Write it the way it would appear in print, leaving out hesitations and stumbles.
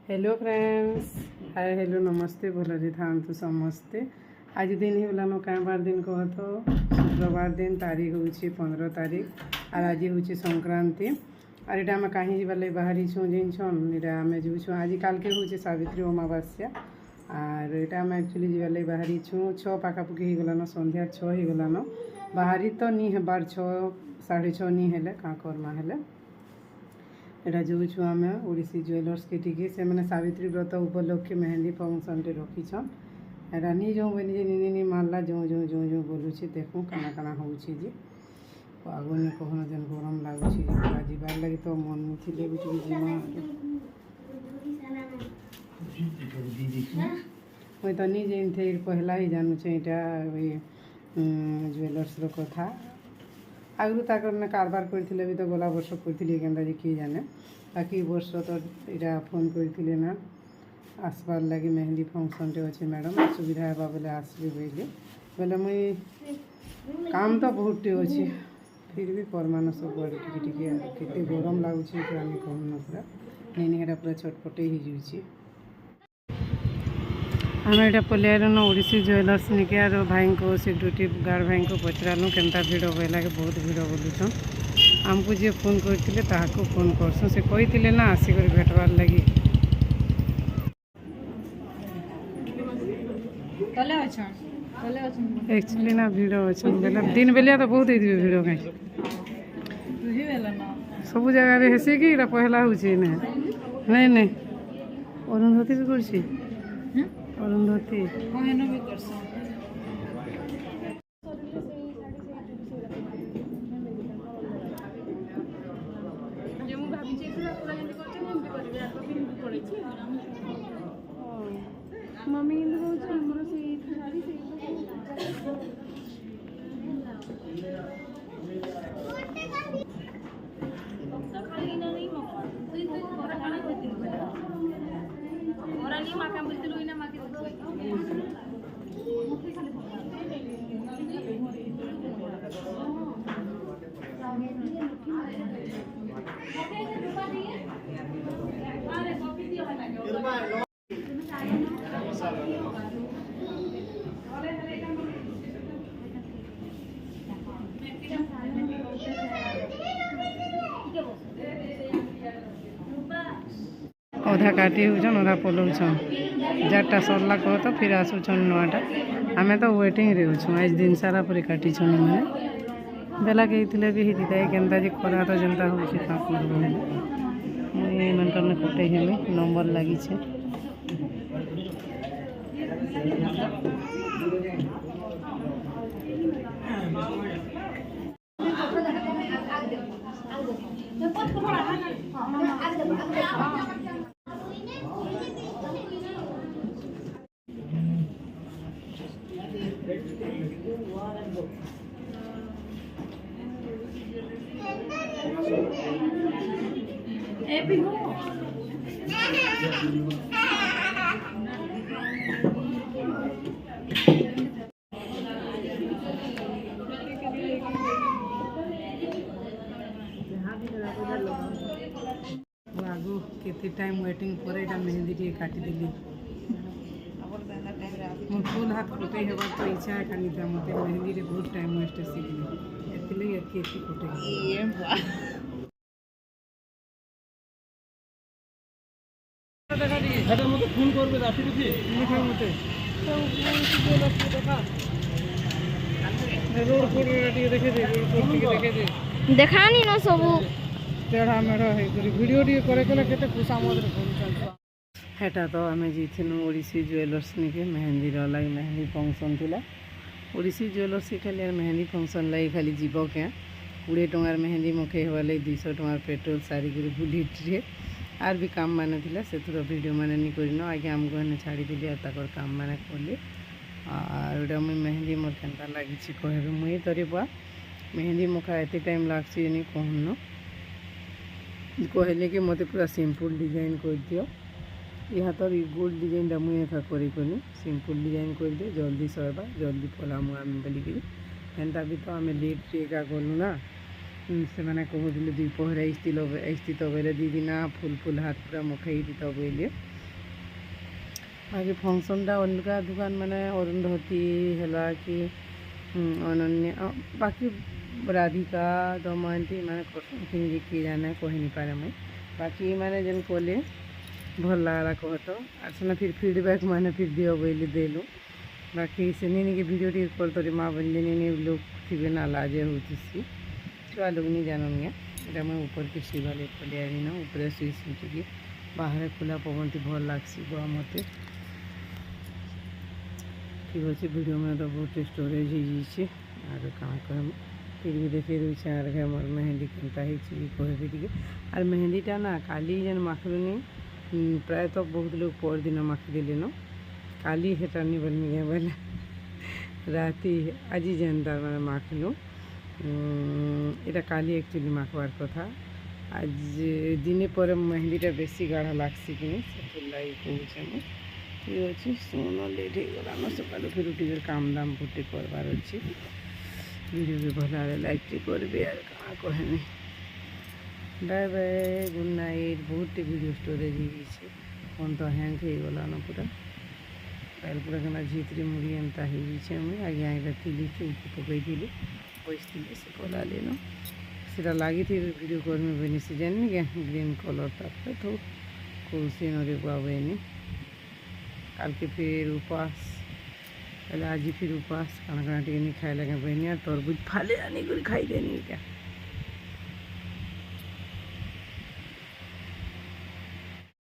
Hello friends, hi hello नमस्ते भलरे थांतु समस्ते। आज दिन ही गलानो क्या बार दिन कह तो शुक्रवार दिन तारीख हूँ 15 तारीख और आज हूँ संक्रांति। और यहाँ आम कहीं जाए बाहरी छूँ जिनछन यहाँ आम जो आज काल के हूँ सावित्री अमावास्या और यहाँ आम एक्चुअली जाए बाहरी छूँ 6 पाखापुखी हो गलान संध्या 6 हो गलान बाहरी तो नहीं हेबार 6 साढ़े 6 नहीं हेले क्या करमा हेले एटा जो छुआ में ओडिसी ज्वेलर्स के टिके से मैंने सावित्री व्रत उपलक्षे मेहंदी फंक्शन टे रखीछन। एटा नी जो निजे नी मारला जो जो जो जो बोलुछि देखूँ काना काना होउछि जे आगुनी कहन जन गरम लागुछि जे जीवार लगी तो मन थिले बिटि जीमा ओइ त नी जे थे पहला ही जानू छै एटा ज्वेलर्स रो कथा आगु ताकर ने कारबार करथिले भी तो गला वर्ष करथिले केनता जे की जाने बाकी वर्ष तो इटा फोन करथिले ना आसबार लगी मेहंदी फंक्शन टे अच्छे मैडम सुविधा हेबा बोले आसबे बोले बोले मुई काम तो बहुत टे अच्छे फिर भी परमान सब टिके केते गरम लागुछि कि आमी कहूँ न पूरा नहीं हेटा पूरा छटपटे ही जुछि। आम यहाँ पलियान ओडिसी ज्वेलर्स निके आर भाई को सिक्यूरीटी गार्ड भाई को पचरालु केनता भिड़ बोला कि बहुत भिड़ बोलुछन आमको जी फोन करते फोन करसुँ से कही ना आसिक भेटवार लगी एक्चुअली ना भिड़ अच्छा बेला दिन बेलिया तो बहुत ही भिड़ कहीं सब जगह हेसी कि पहला हूँ नहीं नहीं अरुंधति भी कर अरुंधति मम्मी अधा काटी होचन अधा पलौछन जाटा सरला कह तो फिर आसुचन नुआटा आमे तो वेटिंग रे होछु आज दिन सारा पर काटी छन मैंने बेला कही भी हिता केनता जे खरा तो जनता होछि का करबो मुई मनकर ने कटे हेमे नंबर लागी छे आगु केते टाइम वेटिंग पर एटा मेहंदी टी काटी दिली मोर फुल हाथ कटे हेबा तो इच्छा है खाली ता मते मेहंदी रे बहुत टाइम वेस्ट सिखली एतले एके कटे ये वाह हेटा मते फोन करबे राति रे लिखा मते तो देखा रोड पर देखे दे रोड पर देखे दे देखानी न सबू तेढ़ा मेढ़ा है वीडियो टी करे कले केते खुशा मदरे करू हेटा तो आम जीथिनु ओडिसी ज्वेलर्स निके मेहंदी लगी मेहंदी फंक्शन थिला ओडिसी ज्वेलर्स खाली मेहंदी फंक्शन लगी खाली जीव क्या 20 टंगार मेहंदी मखे हेबा लगी 200 टंगार पेट्रोल सारी बुली ट्रे आर भी काम माने थिला से थोड़ा वीडियो माने नहीं करिनो आगे हमको ने छाड़ी दिली आ ताकर काम माने करली और एटा मुई मेहंदी मोर केनता लागी छी कहबे मुई तरी बा मेहंदी मुखा एते टाइम लागछि नहीं कहनो कहले कि मते पूरा सिंपल डिजाइन कर दियो यहाँ तो गोल्ड डिजाइन टा मुझे एका करी सिंपल डिजाइन कर दे जल्दी सरवा जल्दी पलामु आम बोलिकी एंता भी तो आम लेट एका गलु ना ସେମାନେ କହୁଥିଲେ ଦୁଇପହରେ ଆସିଥିତ ବୋଇଲେ ଦିଦିନା ଫୁଲ୍ ହାତ ପୁରା ମଖେଇ ଦିତ ବୋଇଲେ। ବାକି ଫଙ୍କସନ୍ଟା ଅଲଗା ଦୋକାନ ମାନେ ଅରୁନ୍ଧତୀ ହେଲା କି ଅନନ୍ୟା ବାକି ରାଧିକା ଦମୟନ୍ତୀ ମାନେ କରସନ୍ କିନି କିଏ ଜାନେ କହି ନି ପାରେ ମୁଇଁ। ବାକି ମାନେ ଯେନ୍ କଲେ ଭଲ୍ ଲାଗ୍ଲା କହତ ଆର୍ ସେନେ ଫିଡ଼ବ୍ୟାକ୍ ମାନେ ଫିର୍ ଦିଅ ବୋଇଲେ ଦେଲୁ। ବାକି ସେନେ ନିକେ ଭିଡ଼ିଓ ଟିକେ କରିତରେ ମା ବୋଲେ ନି ଲୋକ ଥିବେ ନା ଲାଜେ ହଉଥିସି ଛୁଆ ଲୋକ ନି ଜାନନ୍ गे। ଏଇଟା ମୁଇଁ ଉପରକେ ଶୋଇବାର୍ ପଲେଇ ଆଇଲିନ ଉପରେ ଶୋଇ ଟିକେ ବାହାରେ ଖୋଲା ପବନଟି ଭଲ୍ ଲାଗ୍ସି ବୁଆ ମତେ। ଠିକ୍ ଅଛି ଭିଡ଼ିଓ ମାନେ ତ ବହୁତ ଷ୍ଟୋରେଜ୍ ହେଇଯାଇଛେ ଆରୁ କାଣା କହିମି फिर भी देखे दूचे आर घे मोर मेहंदी केनता ही कहबी टे। आर मेहंदीटा ना काली जेन माखलुनी प्रायतः बहुत लोग पर दिन माखिदेले न काली हेटा नहीं बोलमी गे बोले राति आज जेनता मैंने माखलु एटा काली एक्चुअली माखबार कथा। आज दिने पर मेहंदीटा बेसी गाढ़ा लागसी कि से लगे कहूचे मुझे। ठीक अच्छे सुन लेट हो गलान सकाल फिर उठी काम दाम फुटे करबार अच्छे। वीडियो भी भल लाइक करेंगे यार क्या कहमी। Bye bye good night. बहुत वीडियो स्टोरेज हो फोन तो हैंग हो गलान पूरा काल पूरा क्या झित्री मुड़ी एमता हो मुझे आगे आगे थी चौकी पकई थी बसती से कला लेन सीटा लगी थी वीडियो करमी बनी से जानी क्या ग्रीन कलर तापर तो कौन सीनरी पाबनी काल के फिर उपास पहले आज फिर उपास खाना टे नहीं खाए लगे बहनी तरबूज फाले आनी कर खाई देनी क्या।